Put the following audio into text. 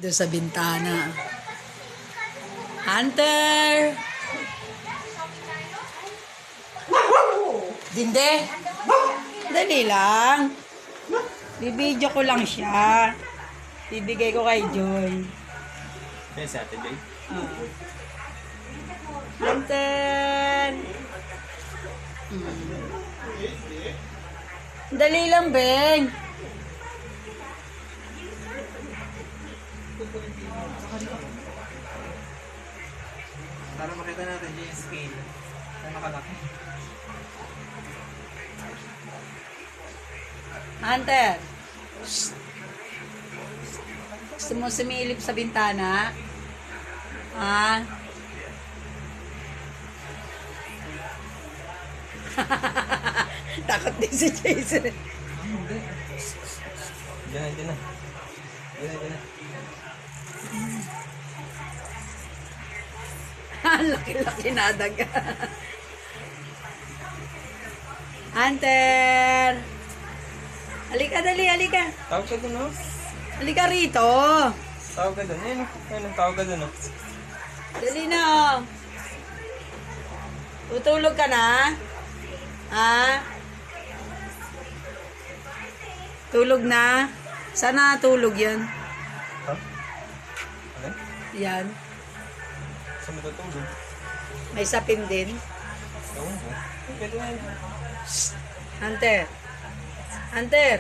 Doon sa bintana. Hunter! Dinde? Dali lang. Bibidyo ko lang siya. Bibigay ko kay Joy. Yan si Ate Joy. Hunter! Dali lang, Beng. Para makita natin yung scale. Kung nakalaki. Hunter! Shh. Gusto mo sumilip sa bintana? Ha? Takot din si Jason. Hindi. Diyan na. Diyan na. Laki-laki na daga. Hunter! Halika, dali, halika. Tawag ka dun, oh. Halika rito. Tawag ka dun. Ayun, tawag ka dun, oh. Dali na, oh. Tutulog ka na? Ha? Tulog na? Sana tulog yan. Ha? Ano? Yan. Saan matutulog? May sapin din. Oo. Pwede na yun. Hunter. Hunter.